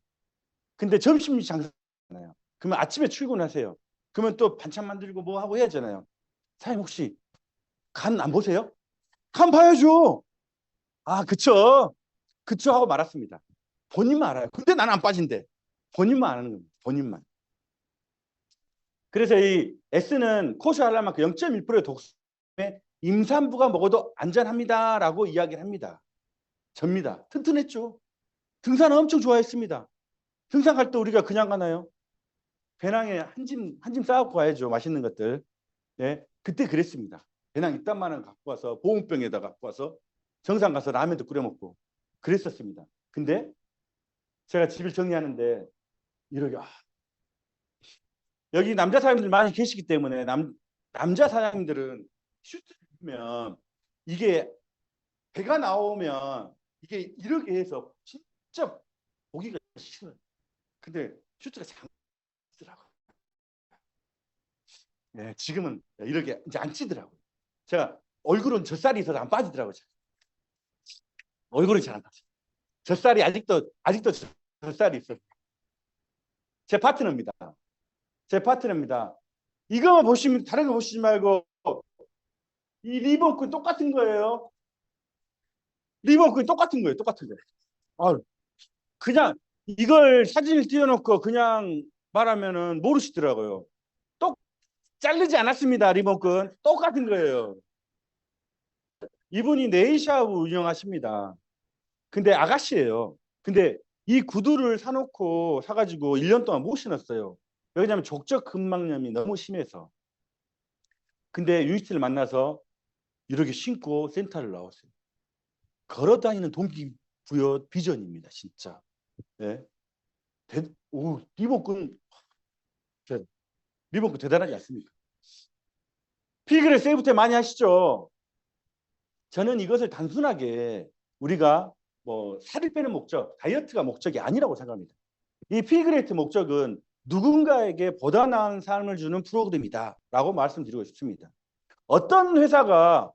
근데 점심 장사잖아요. 그러면 아침에 출근하세요. 그러면 또 반찬 만들고 뭐 하고 해야 하잖아요. 사장님 혹시 간 안 보세요? 간 봐야죠. 그쵸. 그쵸 하고 말았습니다. 본인만 알아요. 근데 나는 안 빠진대. 본인만 아는 겁니다. 본인만. 그래서 이 S는 코샤알라만큼 0.1%의 독성에 임산부가 먹어도 안전합니다라고 이야기를 합니다. 접니다. 튼튼했죠. 등산은 엄청 좋아했습니다. 등산 갈 때 우리가 그냥 가나요? 배낭에 한 짐 싸갖고 가야죠. 맛있는 것들. 예, 그때 그랬습니다. 배낭 이딴만한 갖고 와서 보온병에다 갖고 와서 정상 가서 라면도 끓여 먹고 그랬었습니다. 근데 제가 집을 정리하는데 이러게 여기 남자 사장님들 많이 계시기 때문에 남자 사장님들은 슈트를 입으면 이게 배가 나오면 이게 이렇게 해서 진짜 보기가 싫어요. 근데 슈트가 장더라고요. 네, 지금은 이렇게 이제 안 찌더라고요. 제가 얼굴은 젖살이 있어서 안 빠지더라고요. 얼굴은 잘 안 빠져. 젖살이 아직도 젖살이 있어요. 제 파트너입니다. 이거만 보시면 다른 거 보시지 말고 이 리본끈 똑같은 거예요. 리본끈 똑같은 거예요. 똑같은 거예요. 아, 그냥 이걸 사진을 띄워놓고 그냥 말하면은 모르시더라고요. 똑 자르지 않았습니다. 리본끈 똑같은 거예요. 이분이 네일샵 운영하십니다. 근데 아가씨예요. 근데 이 구두를 사가지고 1년 동안 못 신었어요. 왜냐하면 족적 근막염이 너무 심해서. 근데 유니스를 만나서 이렇게 신고 센터를 나왔어요. 걸어다니는 동기부여 비전입니다. 진짜. 네. 리본끈 대단하지 않습니까? 필그레 세이프테 많이 하시죠? 저는 이것을 단순하게 우리가 뭐 살을 빼는 목적, 다이어트가 목적이 아니라고 생각합니다. 이 필그레이트 목적은 누군가에게 보다 나은 삶을 주는 프로그램이다 라고 말씀드리고 싶습니다. 어떤 회사가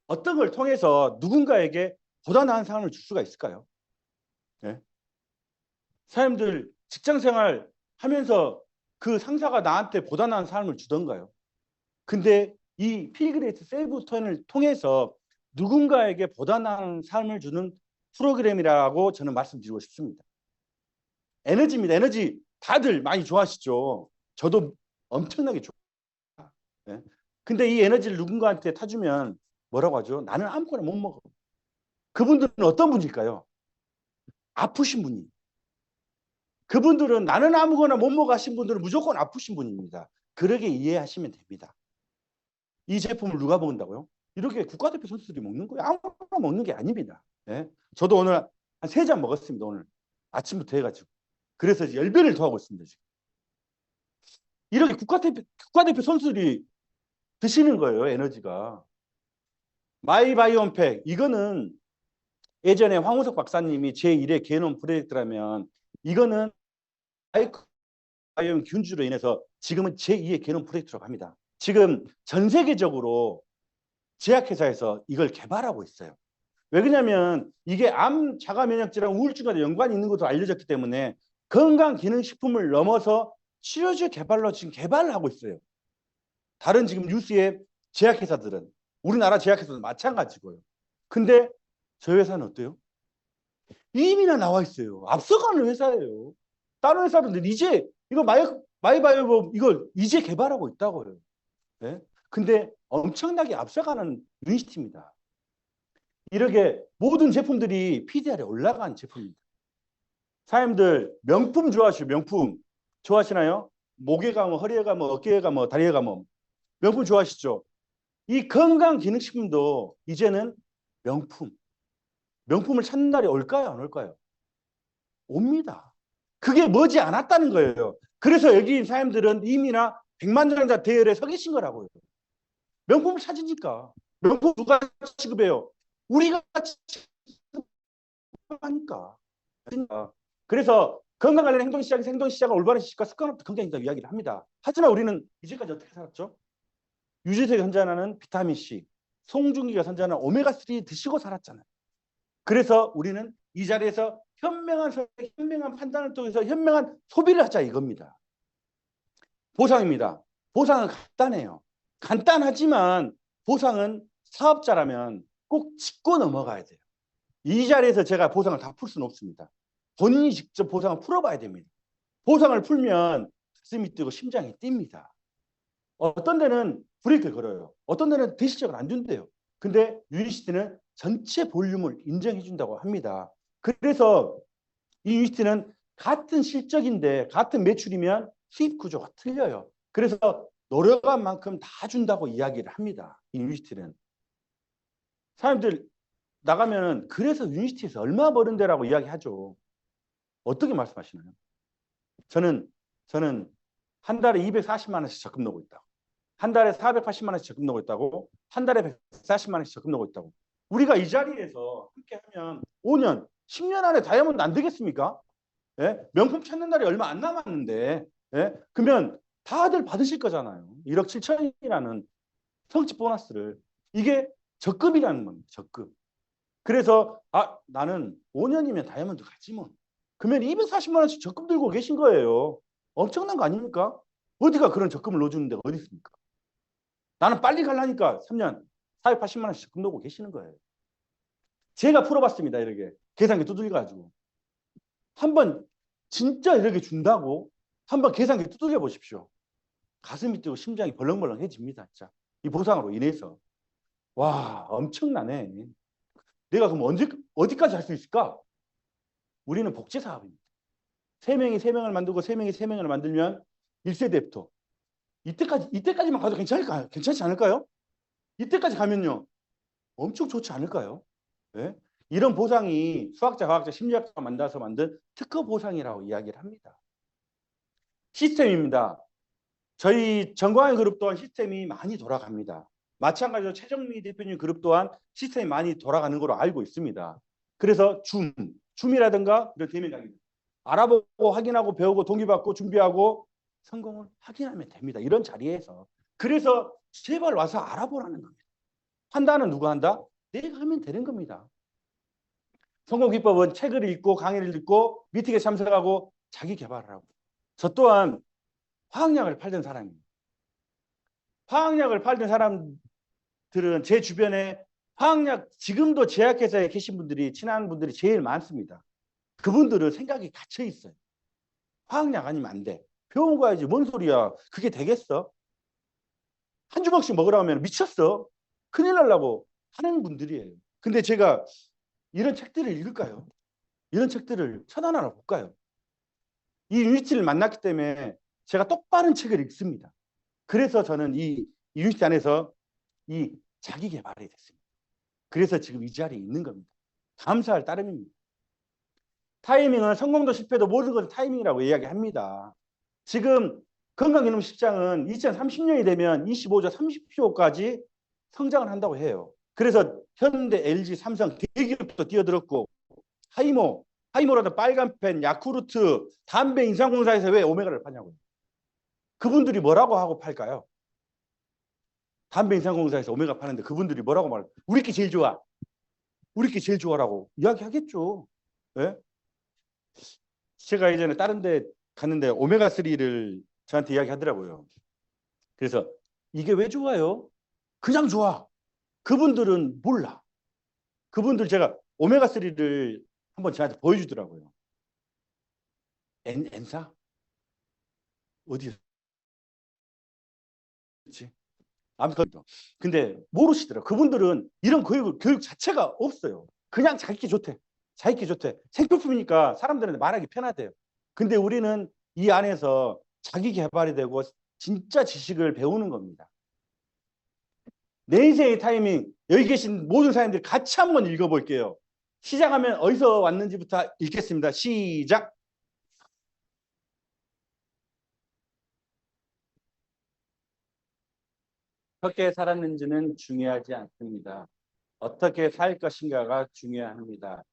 어떤 걸 통해서 누군가에게 보다 나은 삶을 줄 수가 있을까요? 네? 사람들 직장생활 하면서 그 상사가 나한테 보다 나은 삶을 주던가요? 근데 이 필그레이트 세이브턴을 통해서 누군가에게 보다 나은 삶을 주는 프로그램이라고 저는 말씀드리고 싶습니다. 에너지입니다. 에너지 다들 많이 좋아하시죠. 저도 엄청나게 좋아해요. 네? 근데 이 에너지를 누군가한테 타주면 뭐라고 하죠? 나는 아무거나 못 먹어. 그분들은 어떤 분일까요? 아프신 분이. 그분들은 나는 아무거나 못 먹어 하신 분들은 무조건 아프신 분입니다. 그러게 이해하시면 됩니다. 이 제품을 누가 먹는다고요? 이렇게 국가대표 선수들이 먹는 거예요. 아무나 먹는 게 아닙니다. 네? 저도 오늘 한 3잔 먹었습니다. 오늘 아침부터 해가지고. 그래서 열변을 토하고 있습니다. 지금. 이렇게 국가대표 선수들이 드시는 거예요. 에너지가. 마이바이옴팩. 이거는 예전에 황우석 박사님이 제1의 게놈 프로젝트라면 이거는 마이바이옴 균주로 인해서 지금은 제2의 게놈 프로젝트라고 합니다. 지금 전 세계적으로 제약회사에서 이걸 개발하고 있어요. 왜 그러냐면 이게 암, 자가 면역질환, 우울증과 연관이 있는 것도 알려졌기 때문에 건강기능식품을 넘어서 치료제 개발로 지금 개발을 하고 있어요. 다른 지금 뉴스의 제약회사들은 우리나라 제약회사도 마찬가지고요. 근데 저희 회사는 어때요? 이미나 나와 있어요. 앞서가는 회사예요. 다른 회사들은 이제 이거 마이바이오 이걸 이제 개발하고 있다고요. 네? 근데 엄청나게 앞서가는 유니시티입니다. 이렇게 모든 제품들이 PDR에 올라간 제품입니다. 사장님들 명품 좋아하시죠? 명품 좋아하시나요? 목에 가면, 허리에 가면, 어깨에 가면, 다리에 가면 명품 좋아하시죠? 이 건강기능식품도 이제는 명품을 찾는 날이 올까요? 안 올까요? 옵니다. 그게 머지 않았다는 거예요. 그래서 여기 사람들은 이미나 백만장자 대열에 서 계신 거라고요. 명품을 찾으니까. 명품 누가 취급해요? 우리가 취급하니까. 그래서 건강 관련 행동시작은 올바른 지식과 습관 없는 건강이다 이야기를 합니다. 하지만 우리는 이제까지 어떻게 살았죠? 유재석이 선전하는 비타민C, 송중기가 선전하는 오메가3 드시고 살았잖아요. 그래서 우리는 이 자리에서 현명한 판단을 통해서 현명한 소비를 하자 이겁니다. 보상입니다. 보상은 간단해요. 간단하지만 보상은 사업자라면 꼭 짚고 넘어가야 돼요. 이 자리에서 제가 보상을 다 풀 수는 없습니다. 본인이 직접 보상을 풀어봐야 됩니다. 보상을 풀면 가슴이 뛰고 심장이 뜁니다. 어떤 데는 브레이크를 걸어요. 어떤 데는 대시적으로 안 준대요. 근데 유니시티는 전체 볼륨을 인정해 준다고 합니다. 그래서 이 유니시티는 같은 실적인데 같은 매출이면 수입 구조가 틀려요. 그래서 노력한 만큼 다 준다고 이야기를 합니다. 이 유니시티는. 사람들 나가면은 그래서 유니시티에서 얼마 버는데라고 이야기하죠. 어떻게 말씀하시나요? 저는 한 달에 240만 원씩 적금 넣고 있다고. 한 달에 480만 원씩 적금 넣고 있다고. 한 달에 140만 원씩 적금 넣고 있다고. 우리가 이 자리에서 그렇게 하면 5년, 10년 안에 다이아몬드 안 되겠습니까? 예? 명품 찾는 날이 얼마 안 남았는데 예? 그러면 다들 받으실 거잖아요. 1억 7천이라는 성취 보너스를. 이게 적금이라는 겁니다. 적금. 그래서 나는 5년이면 다이아몬드 가지 뭐. 그러면 240만 원씩 적금 들고 계신 거예요. 엄청난 거 아닙니까? 어디가 그런 적금을 넣어주는 데가 어디 있습니까? 나는 빨리 가려니까 3년 480만 원씩 적금 넣고 계시는 거예요. 제가 풀어봤습니다. 이렇게 계산기 두들겨가지고 한번 진짜 이렇게 준다고 한번 계산기 두들겨 보십시오. 가슴이 뛰고 심장이 벌렁벌렁해집니다. 진짜 이 보상으로 인해서. 와, 엄청나네. 내가 그럼 어디까지 할 수 있을까? 우리는 복제 사업입니다. 3명이 3명을 만들고 3명이 3명을 만들면 1세대부터 이때까지만 가도 괜찮지 않을까요? 이때까지 가면요 엄청 좋지 않을까요? 네? 이런 보상이 수학자, 과학자, 심리학자가 만들어서 만든 특허 보상이라고 이야기를 합니다. 시스템입니다. 저희 정광현 그룹 또한 시스템이 많이 돌아갑니다. 마찬가지로 최정미 대표님 그룹 또한 시스템이 많이 돌아가는 걸로 알고 있습니다. 그래서 줌이라든가 이런 대면 강의 알아보고 확인하고 배우고 동기받고 준비하고 성공을 확인하면 됩니다. 이런 자리에서. 그래서 제발 와서 알아보라는 겁니다. 판단은 누가 한다? 내가 하면 되는 겁니다. 성공 기법은 책을 읽고 강의를 듣고 미팅에 참석하고 자기 개발을 하고. 저 또한 화학약을 팔던 사람입니다. 화학약을 팔던 사람들은 제 주변에 화학약 지금도 제약회사에 계신 분들이 친한 분들이 제일 많습니다. 그분들은 생각이 갇혀 있어요. 화학약 아니면 안 돼. 병원 가야지. 뭔 소리야. 그게 되겠어? 한 주먹씩 먹으라고 하면 미쳤어. 큰일 날라고 하는 분들이에요. 근데 제가 이런 책들을 읽을까요? 이런 책들을 천하나로 볼까요? 이 유니티를 만났기 때문에 제가 똑바른 책을 읽습니다. 그래서 저는 이 유니티 안에서 이 자기 개발이 됐습니다. 그래서 지금 이 자리에 있는 겁니다. 감사할 따름입니다. 타이밍은 성공도 실패도 모든 것은 타이밍이라고 이야기합니다. 지금 건강기능식장은 2030년이 되면 25조, 30조까지 성장을 한다고 해요. 그래서 현대, LG, 삼성 대기업도 뛰어들었고 하이모라든 빨간펜, 야쿠르트, 담배 인상공사에서 왜 오메가를 파냐고요. 그분들이 뭐라고 하고 팔까요? 담배 인상공사에서 오메가 파는데 그분들이 뭐라고 말해요? 우리께 제일 좋아. 우리께 제일 좋아라고 이야기하겠죠. 네? 제가 예전에 다른 데 갔는데 오메가3를 저한테 이야기하더라고요. 그래서 이게 왜 좋아요? 그냥 좋아. 그분들은 몰라. 그분들 제가 오메가3를 한번 저한테 보여주더라고요. N사? 어디였지? 아무튼 근데 모르시더라고요. 그분들은 이런 교육 자체가 없어요. 그냥 자기께 좋대. 자기께 좋대. 생필품이니까 사람들한테 말하기 편하대요. 근데 우리는 이 안에서 자기 개발이 되고 진짜 지식을 배우는 겁니다. 내 인생의 타이밍, 여기 계신 모든 사람들이 같이 한번 읽어볼게요. 시작하면 어디서 왔는지부터 읽겠습니다. 시작. 어떻게 살았는지는 중요하지 않습니다. 어떻게 살 것인가가 중요합니다.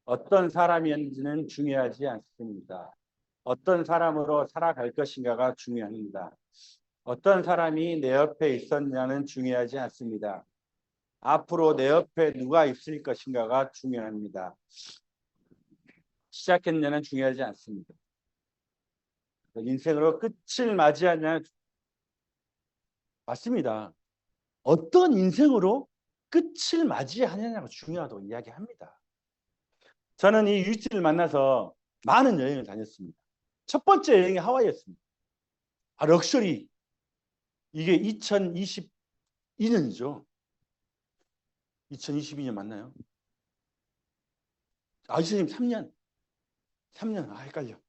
어떤 사람이었는지는 중요하지 않습니다. 어떤 사람으로 살아갈 것인가가 중요합니다. 어떤 사람이 내 옆에 있었냐는 중요하지 않습니다. 앞으로 내 옆에 누가 있을 것인가가 중요합니다. 시작했냐는 중요하지 않습니다. 인생으로 끝을 맞이하냐 맞습니다. 어떤 인생으로 끝을 맞이하느냐가 중요하다고 이야기합니다. 저는 이 유치를 만나서 많은 여행을 다녔습니다. 첫 번째 여행이 하와이였습니다. 럭셔리. 이게 2022년이죠. 2022년 맞나요? 2023년. 3년. 헷갈려.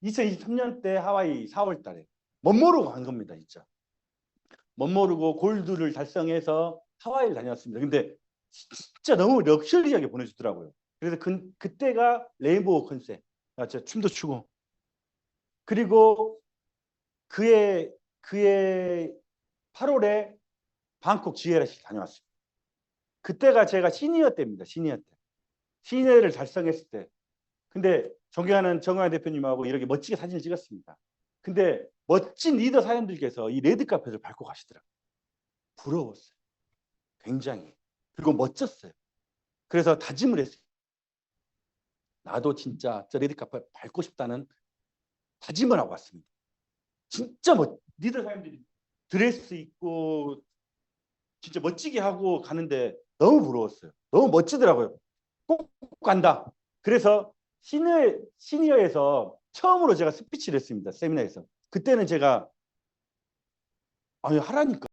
2023년 때 하와이 4월 달에 멋 모르고 간 겁니다. 진짜. 멋 모르고 골드를 달성해서 하와이를 다녔습니다. 근데 진짜 너무 럭셔리하게 보내주더라고요. 그래서 그때가 레인보우 컨셉. 제가 춤도 추고. 그리고 그의 8월에 방콕 지에라시 다녀왔습니다. 그때가 제가 시니어 때입니다. 시니어 때. 시니어를 달성했을 때. 근데 존경하는 정광현 대표님하고 이렇게 멋지게 사진을 찍었습니다. 근데 멋진 리더 사장님들께서 이 레드카펫을 밟고 가시더라고요. 부러웠어요. 굉장히. 그리고 멋졌어요. 그래서 다짐을 했어요. 나도 진짜 저 레드카펫 밟고 싶다는 다짐을 하고 왔습니다. 진짜 니들 사람들이 드레스 입고 진짜 멋지게 하고 가는데 너무 부러웠어요. 너무 멋지더라고요. 꼭 간다. 그래서 시니어에서 처음으로 제가 스피치를 했습니다. 세미나에서. 그때는 제가 아니 하라니까.